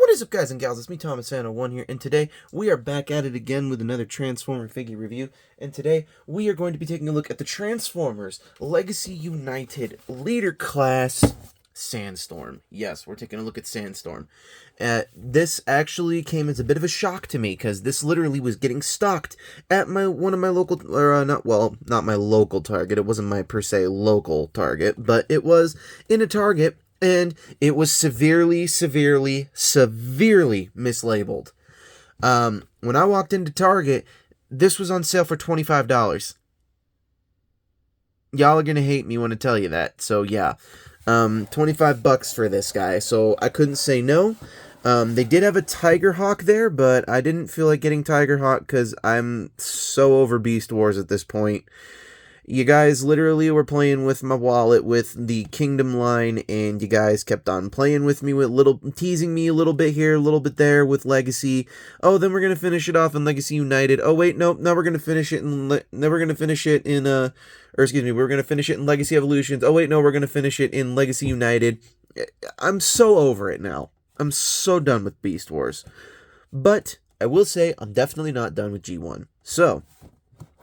What is up, guys and gals? It's me, Thomas Fan01 here, and today we are back at it again with another Transformer figure review. And today we are going to be taking a look at the Transformers Legacy United Leader Class Sandstorm. Yes, we're taking a look at Sandstorm. This actually came as a bit of a shock to me, because this literally was getting stocked at one of my local, not my local Target. It wasn't my per se local Target, but it was in a Target. And it was severely mislabeled. When I walked into Target, this was on sale for $25. Y'all are gonna hate me when I tell you that. So yeah, $25 for this guy. So I couldn't say no. They did have a Tiger Hawk there, but I didn't feel like getting Tiger Hawk because I'm so over Beast Wars at this point. You guys literally were playing with my wallet with the Kingdom line, and you guys kept on playing with me with teasing me a little bit here, a little bit there with Legacy. Oh, then we're gonna finish it off in Legacy United. Oh wait, nope, now we're gonna finish it in we're gonna finish it in Legacy Evolutions. Oh wait, no, we're gonna finish it in Legacy United. I'm so over it now. I'm so done with Beast Wars. But I will say I'm definitely not done with G1. So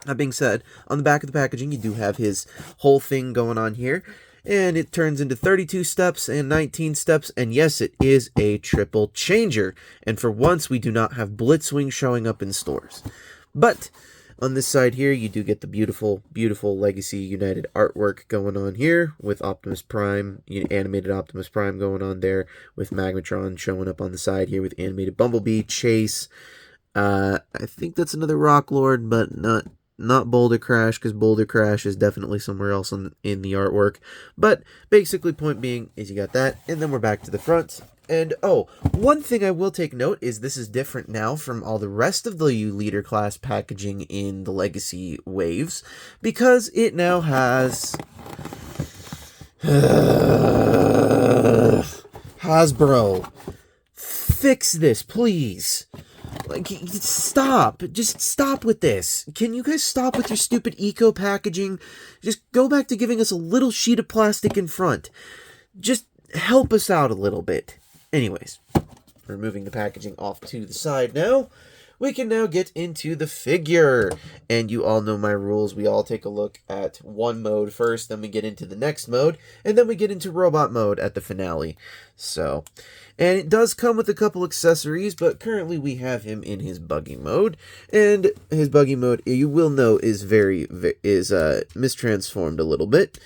that being said, on the back of the packaging, you do have his whole thing going on here, and it turns into 32 steps and 19 steps, and yes, it is a triple changer, and for once, we do not have Blitzwing showing up in stores. But on this side here, you do get the beautiful, beautiful Legacy United artwork going on here, with Optimus Prime, animated Optimus Prime going on there, with Magmatron showing up on the side here, with animated Bumblebee, Chase. I think that's another Rock Lord, but not Boulder Crash, because Boulder Crash is definitely somewhere else in the artwork. But basically, point being is you got that, and then we're back to the front. And oh, one thing I will take note is this is different now from all the rest of the Leader class packaging in the Legacy waves, because it now has Hasbro. Fix this, please. Like, stop. Just stop with this. Can you guys stop with your stupid eco packaging? Just go back to giving us a little sheet of plastic in front. Just help us out a little bit. Anyways, removing the packaging off to the side now, we can now get into the figure. And you all know my rules. We all take a look at one mode first, then we get into the next mode, and then we get into robot mode at the finale. So, and it does come with a couple accessories, but currently we have him in his buggy mode, and his buggy mode, you will know, is mistransformed a little bit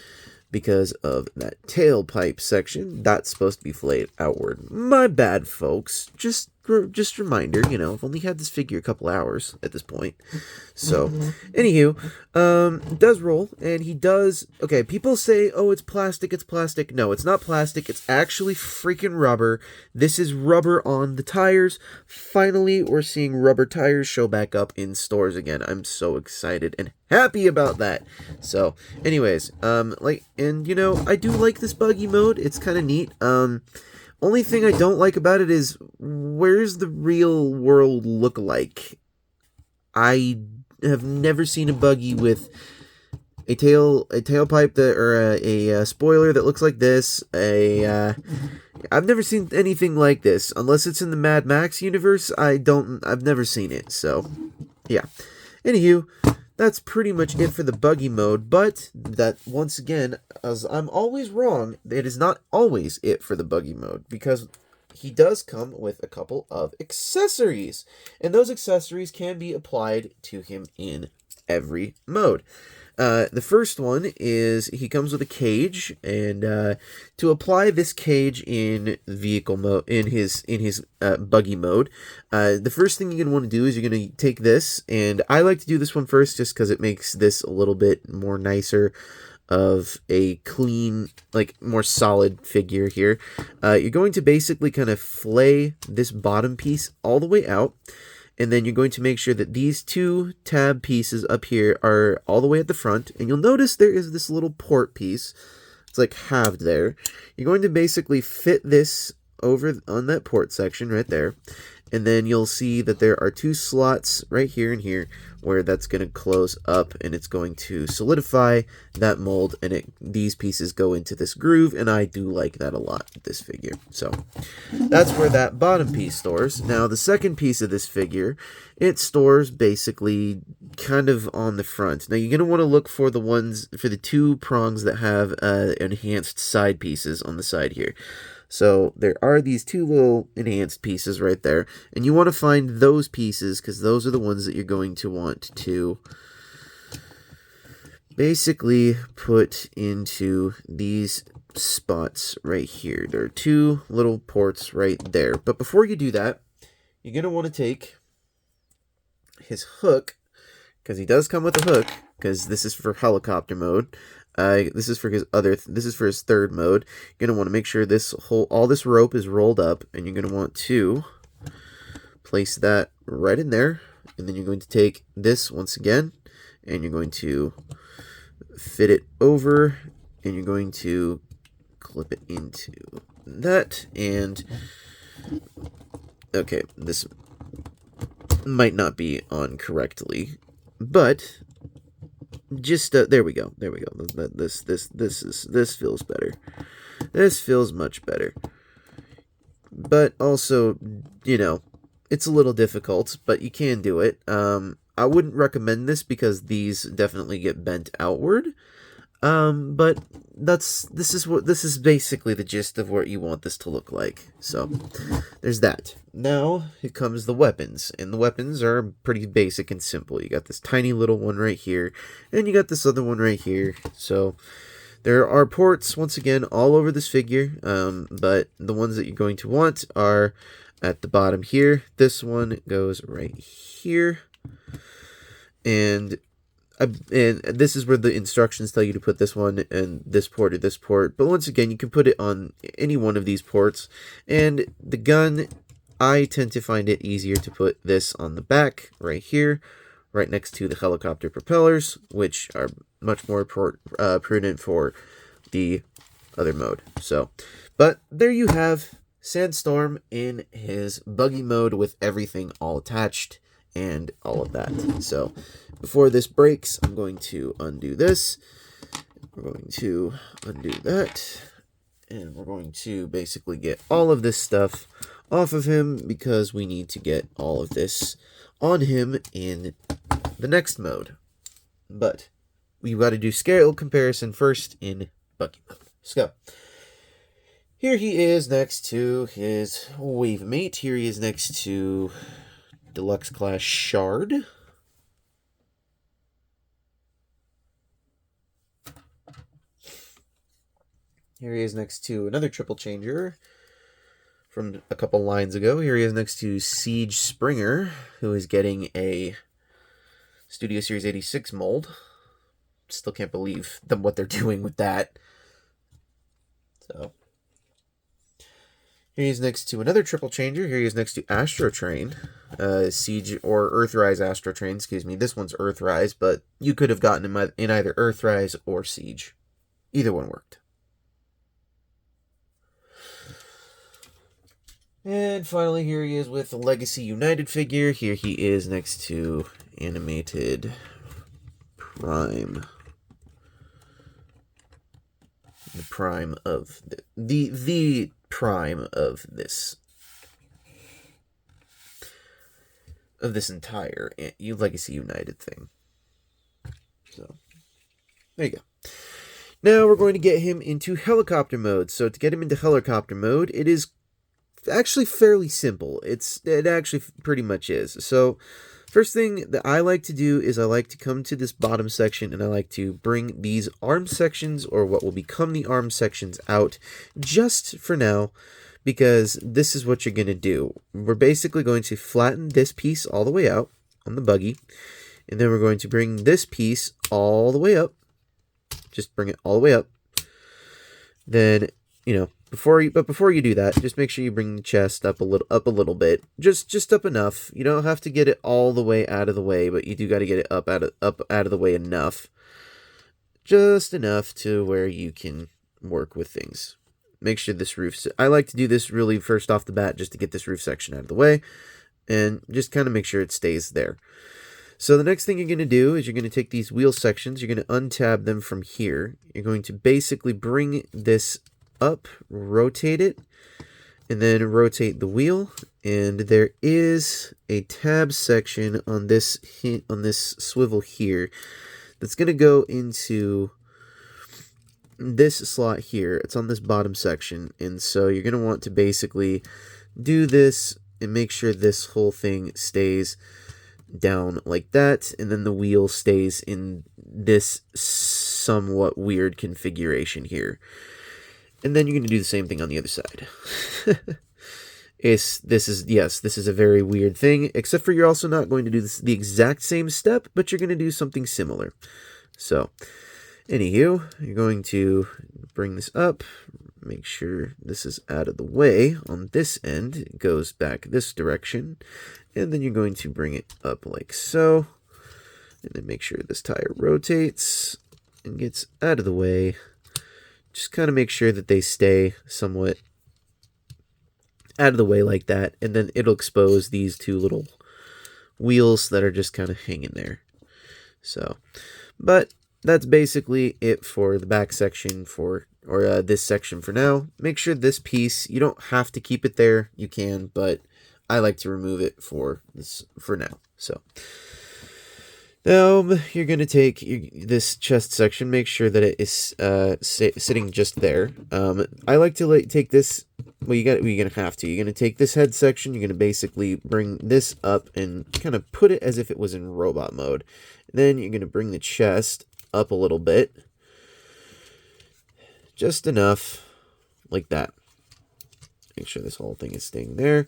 because of that tailpipe section. That's supposed to be flayed outward. My bad, folks. Just a reminder, I've only had this figure a couple hours at this point. So, anywho, it does roll, and he does, okay, people say, oh, it's plastic. No, it's not plastic. It's actually freaking rubber. This is rubber on the tires. Finally, we're seeing rubber tires show back up in stores again. I'm so excited and happy about that. So, anyways, I do like this buggy mode. It's kind of neat. Only thing I don't like about it is, where's the real world look-alike? I have never seen a buggy with a tailpipe or a spoiler that looks like this. I've never seen anything like this, unless it's in the Mad Max universe. I've never seen it. So, yeah. Anywho, that's pretty much it for the buggy mode, but that, once again, as I'm always wrong, it is not always it for the buggy mode, because he does come with a couple of accessories, and those accessories can be applied to him in every mode. The first one is he comes with a cage, and to apply this cage in vehicle mode, in his buggy mode, the first thing you're gonna want to do is you're gonna take this, and I like to do this one first just because it makes this a little bit more nicer of a clean, more solid figure here. You're going to basically kind of flay this bottom piece all the way out. And then you're going to make sure that these two tab pieces up here are all the way at the front. And you'll notice there is this little port piece. It's like halved there. You're going to basically fit this over on that port section right there. And then you'll see that there are 2 slots right here and here where that's going to close up, and it's going to solidify that mold, and these pieces go into this groove, and I do like that a lot with this figure. So that's where that bottom piece stores. Now the second piece of this figure, it stores basically kind of on the front. Now you're going to want to look for the 2 prongs that have enhanced side pieces on the side here. So there are these 2 little enhanced pieces right there, and you want to find those pieces because those are the ones that you're going to want to basically put into these spots right here. There are 2 little ports right there. But before you do that, you're going to want to take his hook, because he does come with a hook, because this is for helicopter mode. This is for his third mode. You're going to want to make sure all this rope is rolled up, and you're going to want to place that right in there. And then you're going to take this once again, and you're going to fit it over, and you're going to clip it into that. And okay, this might not be on correctly, but just there we go. This feels better. This feels much better. But also, it's a little difficult, but you can do it. I wouldn't recommend this because these definitely get bent outward. But this is basically the gist of what you want this to look like. So there's that. Now here comes the weapons, and the weapons are pretty basic and simple. You got this tiny little one right here, and you got this other one right here. So there are ports once again all over this figure, but the ones that you're going to want are at the bottom here. This one goes right here, and this is where the instructions tell you to put this one and this port or this port. But once again, you can put it on any one of these ports. And the gun, I tend to find it easier to put this on the back right here, right next to the helicopter propellers, which are much more prudent for the other mode. So, but there you have Sandstorm in his buggy mode with everything all attached and all of that. So before this breaks, I'm going to undo this. We're going to undo that. And we're going to basically get all of this stuff off of him because we need to get all of this on him in the next mode. But we've got to do scale comparison first in buggy mode. Let's go. Here he is next to his wave mate. Here he is next to Deluxe Class Shard. Here he is next to another triple changer from a couple lines ago. Here he is next to Siege Springer, who is getting a Studio Series 86 mold. Still can't believe what they're doing with that. So here he is next to another triple changer. Here he is next to Astro Train, Siege or Earthrise Astro Train. Excuse me. This one's Earthrise, but you could have gotten him in either Earthrise or Siege. Either one worked. And finally, here he is with the Legacy United figure. Here he is next to Animated Prime. The prime of the prime of this entire Legacy United thing. So there you go. Now we're going to get him into helicopter mode. So to get him into helicopter mode, it is actually fairly simple. It actually pretty much is. So first thing that I like to do is I like to come to this bottom section and I like to bring these arm sections, or what will become the arm sections, out just for now, because this is what you're going to do. We're basically going to flatten this piece all the way out on the buggy, and then we're going to bring this piece all the way up. Just bring it all the way up. Then, before you do that, just make sure you bring the chest up a little bit, just up enough. You don't have to get it all the way out of the way, but you do got to get it up out of the way enough, just enough to where you can work with things. make sure this roof, I like to do this really first off the bat just to get this roof section out of the way, and just kind of make sure it stays there. So the next thing you're going to do is you're going to take these wheel sections, you're going to untab them from here. You're going to basically bring this up, rotate it, and then rotate the wheel. And there is a tab section on this swivel here that's going to go into this slot here. It's on this bottom section, and so you're going to want to basically do this and make sure this whole thing stays down like that, and then the wheel stays in this somewhat weird configuration here. And then you're going to do the same thing on the other side. This is a very weird thing, except for you're also not going to do the exact same step, but you're going to do something similar. So, anywho, you're going to bring this up, make sure this is out of the way on this end. It goes back this direction, and then you're going to bring it up like so, and then make sure this tire rotates and gets out of the way. Just kind of make sure that they stay somewhat out of the way like that, and then it'll expose these two little wheels that are just kind of hanging there. So, but that's basically it for the back section or this section for now. Make sure this piece, you don't have to keep it there, you can, but I like to remove it for now. So now you're going to take this chest section, make sure that it is sitting just there. I like to take this, well, you're going to have to. You're going to take this head section, you're going to basically bring this up and kind of put it as if it was in robot mode. Then you're going to bring the chest up a little bit, just enough, like that. Make sure this whole thing is staying there.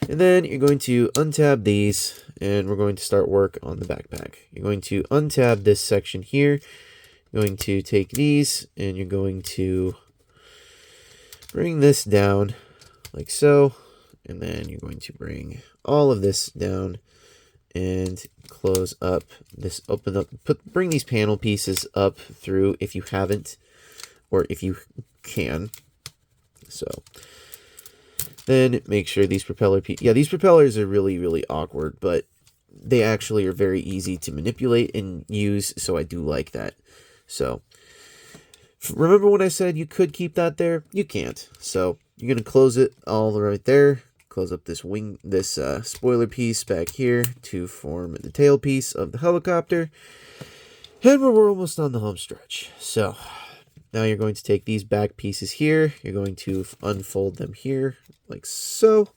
And then you're going to untab these, and we're going to start work on the backpack. You're going to untab this section here. You're going to take these, and you're going to bring this down like so. And then you're going to bring all of this down and close up this, open up, bring these panel pieces up through if you haven't, or if you can. So then make sure these these propellers are really, really awkward, but they actually are very easy to manipulate and use, so I do like that. So remember when I said you could keep that there? You can't. So you're going to close it all right there. Close up this spoiler piece back here to form the tail piece of the helicopter. And we're almost on the home stretch. So now you're going to take these back pieces here. You're going to unfold them here like so.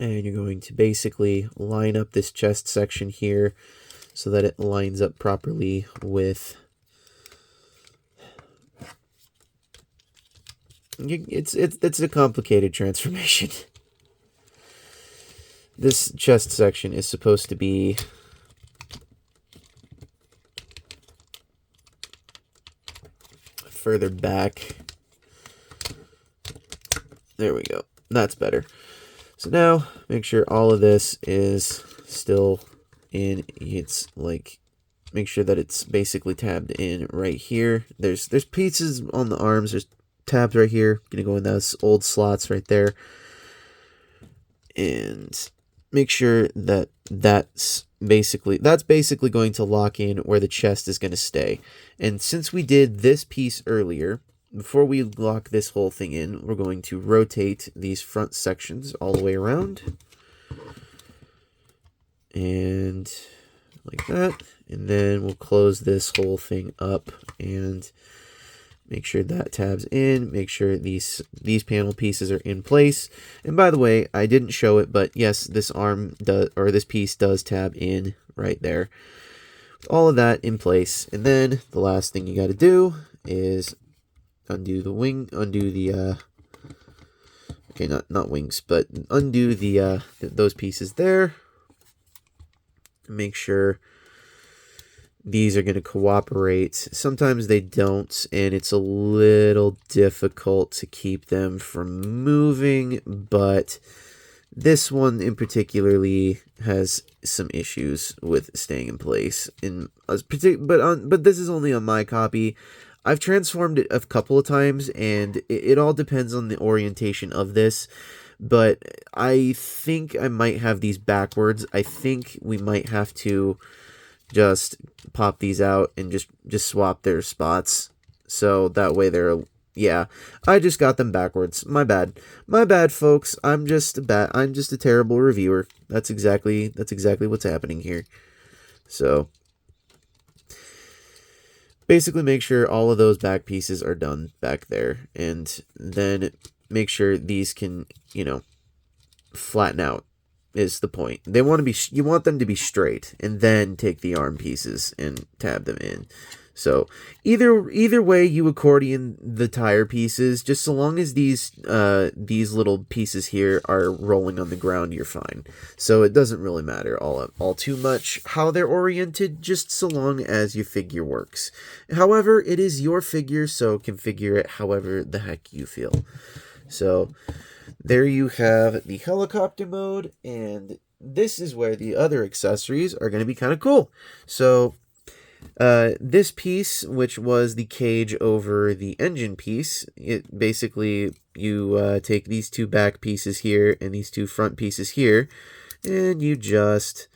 And you're going to basically line up this chest section here so that it lines up properly with... It's a complicated transformation. This chest section is supposed to be further back. There we go. That's better. So now make sure all of this is still in. It's like, make sure that it's basically tabbed in right here. There's pieces on the arms. There's tabs right here. Gonna go in those old slots right there, and make sure that that's basically going to lock in where the chest is going to stay. And since we did this piece earlier, before we lock this whole thing in, we're going to rotate these front sections all the way around, and like that. And then we'll close this whole thing up and make sure that tabs in, make sure these panel pieces are in place. And by the way, I didn't show it, but yes, this arm does, or this piece does tab in right there. All of that in place. And then the last thing you got to do is undo the wing, okay, not wings, but undo those pieces there. Make sure these are going to cooperate. Sometimes they don't, and it's a little difficult to keep them from moving, but this one in particularly has some issues with staying in place. But this is only on my copy. I've transformed it a couple of times, and it all depends on the orientation of this. But I think I might have these backwards. I think we might have to just pop these out and just swap their spots. So that way they're, yeah, I just got them backwards. My bad. My bad, folks. I'm just a terrible reviewer. That's exactly what's happening here. So basically make sure all of those back pieces are done back there, and then make sure these can, flatten out is the point. You want them to be straight, and then take the arm pieces and tab them in. So either way you accordion the tire pieces, just so long as these little pieces here are rolling on the ground, you're fine. So it doesn't really matter all too much how they're oriented, just so long as your figure works. However, it is your figure, so configure it however the heck you feel. So there you have the helicopter mode, and this is where the other accessories are going to be kind of cool. So this piece, which was the cage over the engine piece, it basically, you take these two back pieces here and these two front pieces here, and you just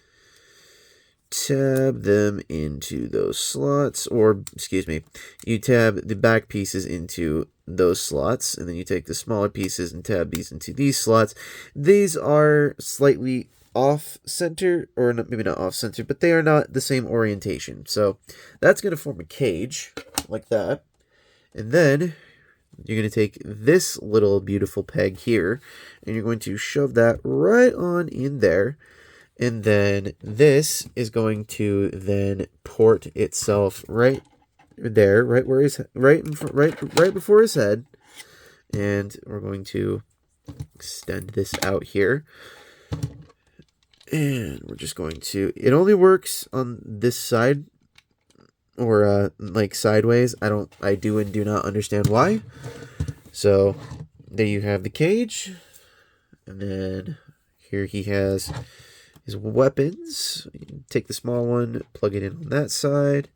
tab them into those slots, or excuse me, you tab the back pieces into those slots, and then you take the smaller pieces and tab these into these slots. These are slightly off center, or maybe not off center, but they are not the same orientation. So that's going to form a cage like that. And then you're going to take this little beautiful peg here, and you're going to shove that right on in there. And then this is going to then port itself right there, right where he's right before his head. And we're going to extend this out here. And we're just going to, it only works on this side, or like sideways. I do and do not understand why. So there you have the cage. And then here he has his weapons. Take the small one, plug it in on that side.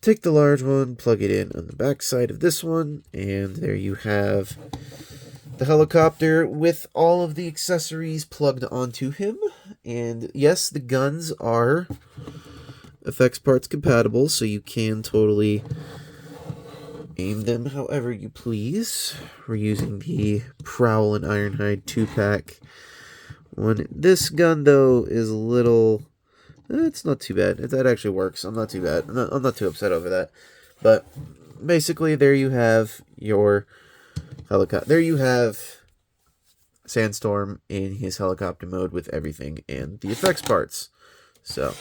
Take the large one, plug it in on the back side of this one, and there you have the helicopter with all of the accessories plugged onto him. And yes, the guns are effects parts compatible, so you can totally aim them however you please. We're using the Prowl and Ironhide 2-pack one. This gun, though, is a little, it's not too bad. That actually works. I'm not too bad. I'm not too upset over that. But basically, there you have your helicopter. There you have Sandstorm in his helicopter mode with everything and the effects parts. So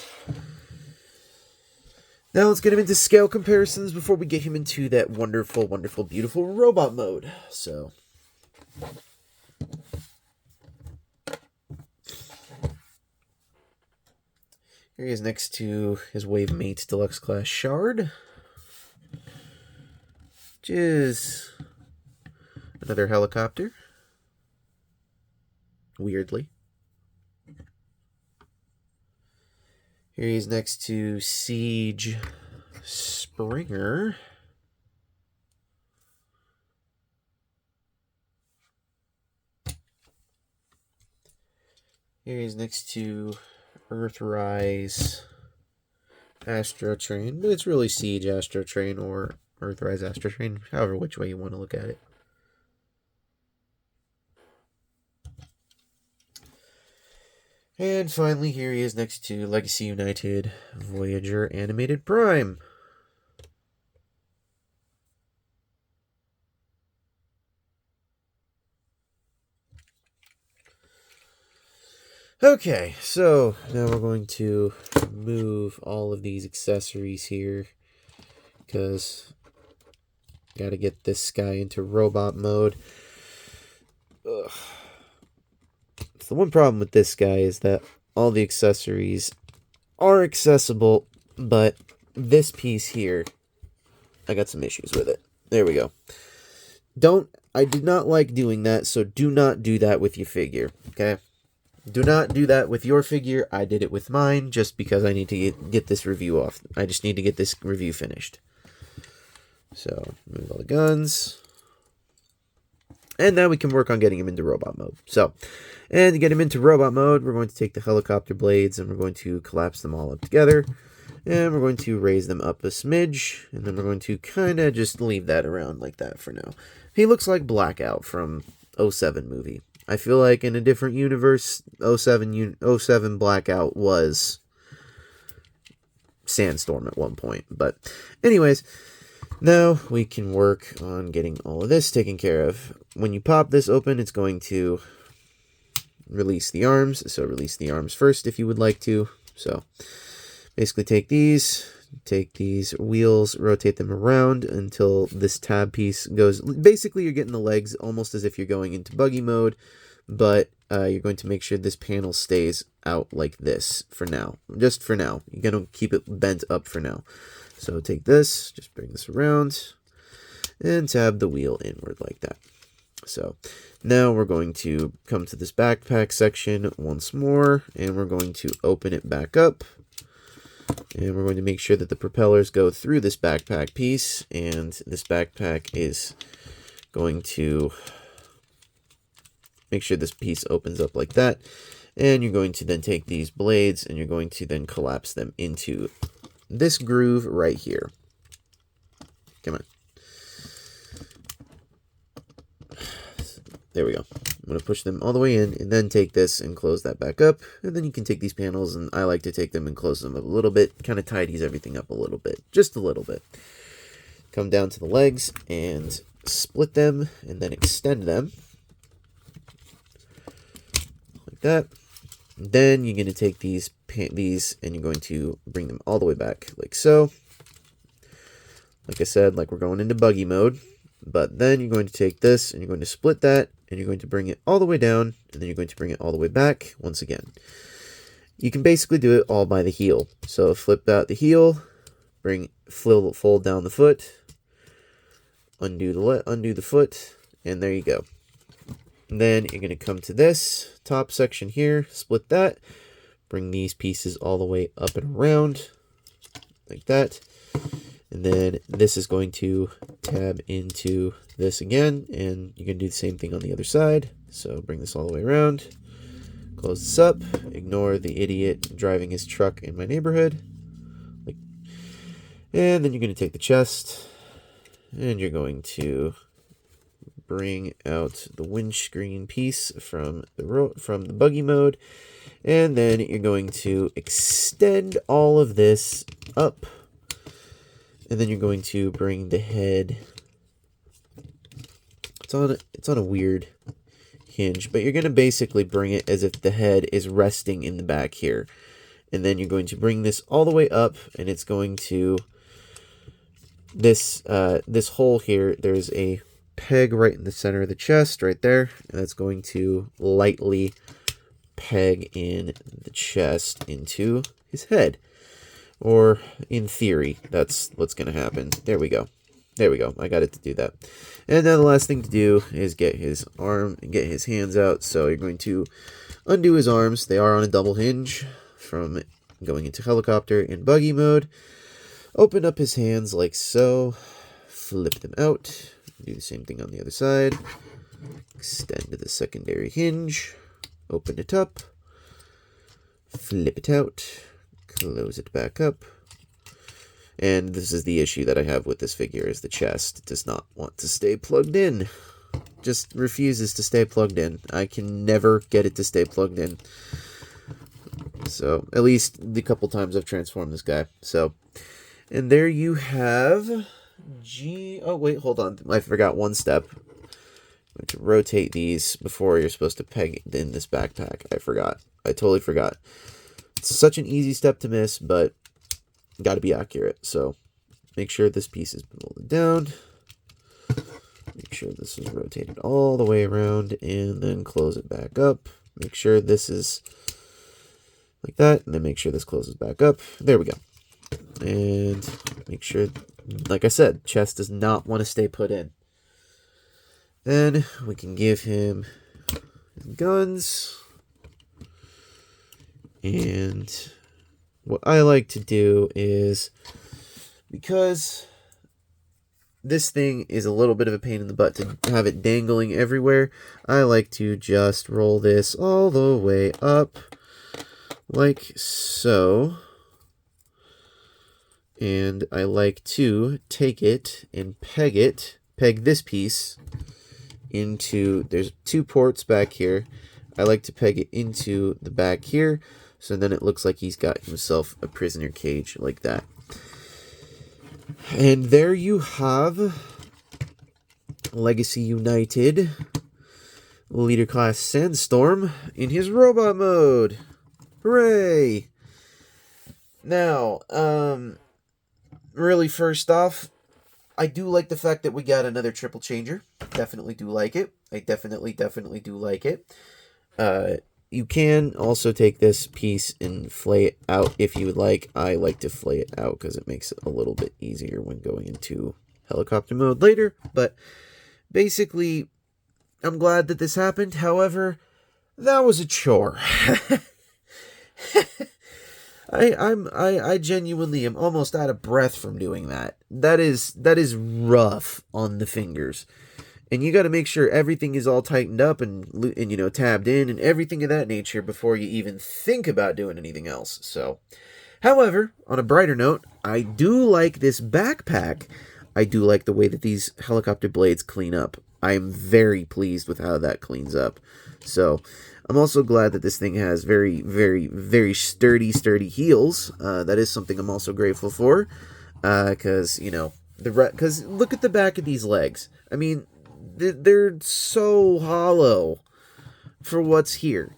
now let's get him into scale comparisons before we get him into that wonderful, wonderful, beautiful robot mode. So here he is next to his Wave Mate Deluxe Class Shard, which is another helicopter, weirdly. Here he is next to Siege Springer. Here he is next to Earthrise Astro Train, but it's really Siege Astro Train or Earthrise Astro Train, however which way you want to look at it. And finally, here he is next to Legacy United Voyager Animated Prime. Okay, so now we're going to move all of these accessories here, because got to get this guy into robot mode. Ugh. The one problem with this guy is that all the accessories are accessible, but this piece here, I got some issues with it. There we go. I did not like doing that, so do not do that with your figure, okay? Do not do that with your figure. I did it with mine just because I need to get this review off. I just need to get this review finished. So remove all the guns. And now we can work on getting him into robot mode. So, and to get him into robot mode, we're going to take the helicopter blades and we're going to collapse them all up together. And we're going to raise them up a smidge. And then we're going to kind of just leave that around like that for now. He looks like Blackout from 07 movie. I feel like in a different universe, 07 Blackout was Sandstorm at one point. But anyways, now we can work on getting all of this taken care of. When you pop this open, it's going to release the arms. So release the arms first if you would like to. So basically take these wheels, rotate them around until this tab piece goes. Basically, you're getting the legs almost as if you're going into buggy mode, but you're going to make sure this panel stays out like this for now. Just for now. You're going to keep it bent up for now. So take this, just bring this around, and tab the wheel inward like that. So now we're going to come to this backpack section once more, and we're going to open it back up. And we're going to make sure that the propellers go through this backpack piece, and this backpack is going to make sure this piece opens up like that. And you're going to then take these blades, and you're going to then collapse them into this groove right here. Come on. There we go. I'm going to push them all the way in and then take this and close that back up. And then you can take these panels, and I like to take them and close them up a little bit. Kind of tidies everything up a little bit. Just a little bit. Come down to the legs and split them and then extend them. Like that. Then you're going to take these and you're going to bring them all the way back like so. Like I said, like we're going into buggy mode. But then you're going to take this and you're going to split that and you're going to bring it all the way down and then you're going to bring it all the way back once again. You can basically do it all by the heel. So flip out the heel, fold down the foot, undo the foot, and there you go. And then you're going to come to this top section here, split that, bring these pieces all the way up and around like that. And then this is going to tab into this again, and you're going to do the same thing on the other side. So bring this all the way around, close this up, ignore the idiot driving his truck in my neighborhood. And then you're going to take the chest, and you're going to bring out the windscreen piece from the buggy mode, and then you're going to extend all of this up. And then you're going to bring the head. It's on a weird hinge, but you're going to basically bring it as if the head is resting in the back here. And then you're going to bring this all the way up, and it's going to this hole here. There's a peg right in the center of the chest, right there, and that's going to lightly peg in the chest into his head. Or, in theory, that's what's going to happen. There we go. There we go. I got it to do that. And then the last thing to do is get his hands out. So you're going to undo his arms. They are on a double hinge from going into helicopter in buggy mode. Open up his hands like so. Flip them out. Do the same thing on the other side. Extend to the secondary hinge. Open it up. Flip it out. Close it back up. And this is the issue that I have with this figure, is the chest. It does not want to stay plugged in. Just refuses to stay plugged in. I can never get it to stay plugged in. So, at least the couple times I've transformed this guy. So, and there you have oh wait, hold on. I forgot one step. I'm going to rotate these before you're supposed to peg it in this backpack. I forgot. I totally forgot. It's such an easy step to miss, but got to be accurate. So make sure this piece is molded down. Make sure this is rotated all the way around, and then close it back up. Make sure this is like that, and then make sure this closes back up. There we go. And make sure, like I said, chest does not want to stay put in. Then we can give him guns. And what I like to do is, because this thing is a little bit of a pain in the butt to have it dangling everywhere. I like to just roll this all the way up, like so. And I like to take it and peg this piece into, there's 2 ports back here. I like to peg it into the back here, so then it looks like he's got himself a prisoner cage like that. And there you have Legacy United Leader Class Sandstorm in his robot mode. Hooray! Now, really first off, I do like the fact that we got another triple changer. Definitely do like it. I definitely do like it. You can also take this piece and flay it out if you would like. I like to flay it out because it makes it a little bit easier when going into helicopter mode later. But basically, I'm glad that this happened. However, that was a chore. I genuinely am almost out of breath from doing that. That is rough on the fingers. And you got to make sure everything is all tightened up and you know, tabbed in and everything of that nature before you even think about doing anything else. So, however, on a brighter note, I do like this backpack. I do like the way that these helicopter blades clean up. I'm very pleased with how that cleans up. So, I'm also glad that this thing has very sturdy heels. That is something I'm also grateful for. Because, you know, because look at the back of these legs. I mean, they're so hollow for what's here.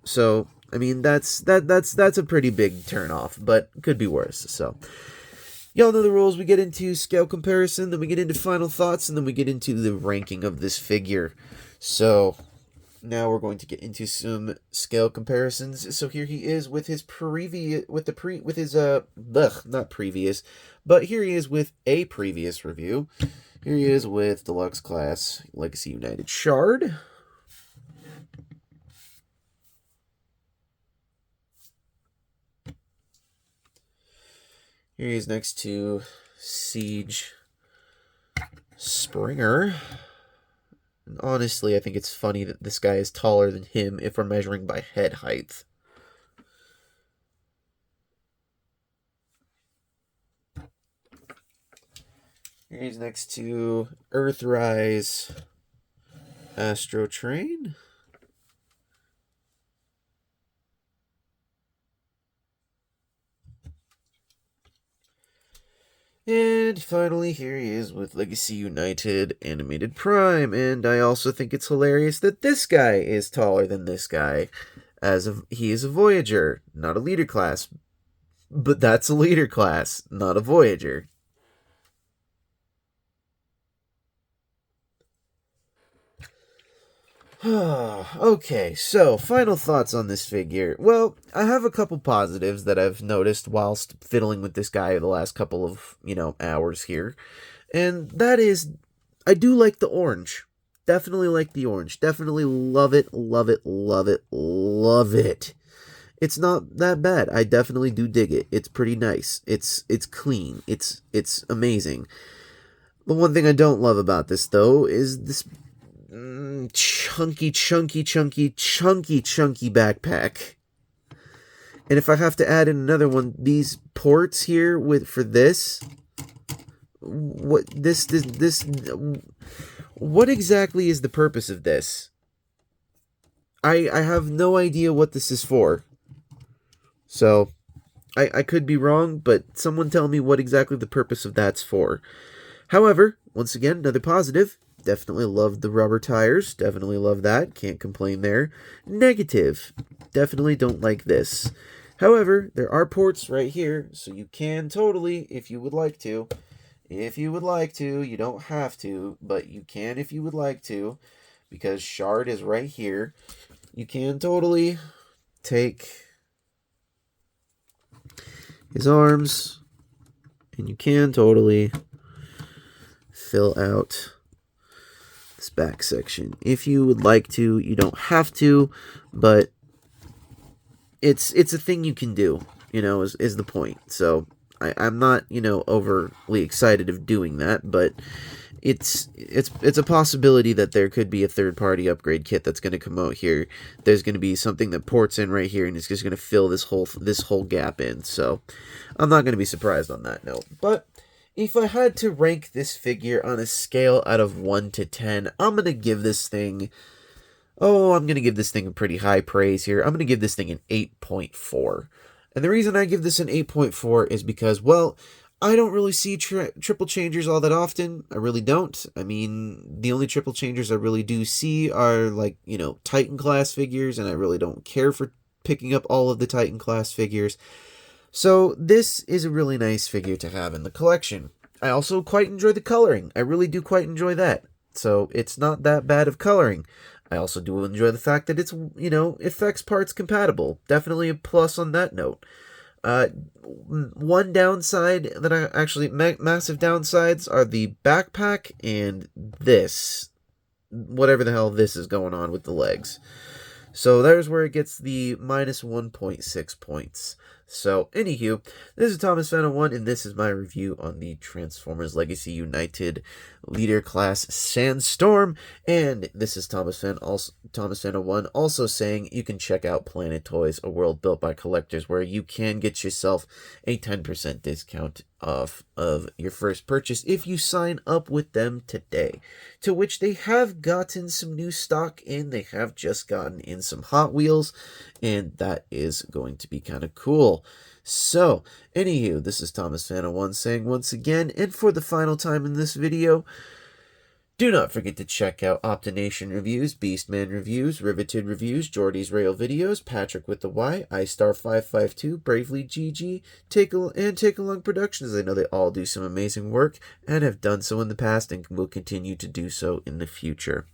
So, I mean, that's a pretty big turnoff, but could be worse. So, y'all know the rules. We get into scale comparison, then we get into final thoughts, and then we get into the ranking of this figure. So, now we're going to get into some scale comparisons. So here he is with his not previous, but here he is with a previous review. Here he is with Deluxe Class Legacy United Shard. Here he is next to Siege Springer. And honestly, I think it's funny that this guy is taller than him if we're measuring by head height. Here he's next to Earthrise Astro Train. And finally, here he is with Legacy United Animated Prime. And I also think it's hilarious that this guy is taller than this guy. He is a Voyager, not a leader class. But that's a leader class, not a Voyager. Okay, so final thoughts on this figure. Well, I have a couple positives that I've noticed whilst fiddling with this guy the last couple of, hours here. And that is, I do like the orange. Definitely like the orange. Definitely love it, love it, love it, love it. It's not that bad. I definitely do dig it. It's pretty nice. It's clean. It's amazing. The one thing I don't love about this, though, is this chunky backpack. And if I have to add in another one, these ports here for this, what exactly is the purpose of this? I have no idea what this is for. So I could be wrong, but someone tell me what exactly the purpose of that's for. However, once again, another positive. Definitely love the rubber tires. Definitely love that. Can't complain there. Negative. Definitely don't like this. However, there are ports right here, so you can totally, if you would like to. If you would like to. You don't have to, but you can if you would like to. Because Shard is right here. You can totally take his arms, and you can totally fill out this back section if you would like to. You don't have to, but it's a thing you can do, is the point. So I'm not, overly excited of doing that, but it's a possibility that there could be a third-party upgrade kit that's going to come out here. There's going to be something that ports in right here, and it's just going to fill this whole gap in. So I'm not going to be surprised on that note. But if I had to rank this figure on a scale out of 1 to 10, I'm going to give this thing a pretty high praise here. I'm going to give this thing an 8.4. And the reason I give this an 8.4 is because, well, I don't really see triple changers all that often. I really don't. I mean, the only triple changers I really do see are, like, Titan class figures, and I really don't care for picking up all of the Titan class figures. So this is a really nice figure to have in the collection. I also quite enjoy the coloring. I really do quite enjoy that. So it's not that bad of coloring. I also do enjoy the fact that it's, effects parts compatible. Definitely a plus on that note. One downside that massive downsides are the backpack and this. Whatever the hell this is going on with the legs. So there's where it gets the minus 1.6 points. So, anywho, this is Thomas Fan 1, and this is my review on the Transformers Legacy United Leader Class Sandstorm. And this is Thomas Fan 1 also saying you can check out Planet Toys, a world built by collectors, where you can get yourself a 10% discount off of your first purchase if you sign up with them today. To which they have gotten some new stock in. They have just gotten in some Hot Wheels, and that is going to be kind of cool. So, anywho, this is Thomas Fan 1 saying once again, and for the final time in this video, do not forget to check out Optination Reviews, Beastman Reviews, Riveted Reviews, Jordy's Rail Videos, Patrick with the Y, iStar552, Bravely GG, Take Along Productions. I know they all do some amazing work and have done so in the past and will continue to do so in the future.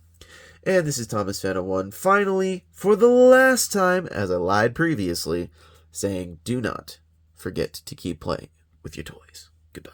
And this is Thomas Fan 1, finally, for the last time, as I lied previously, saying do not forget to keep playing with your toys. Goodbye.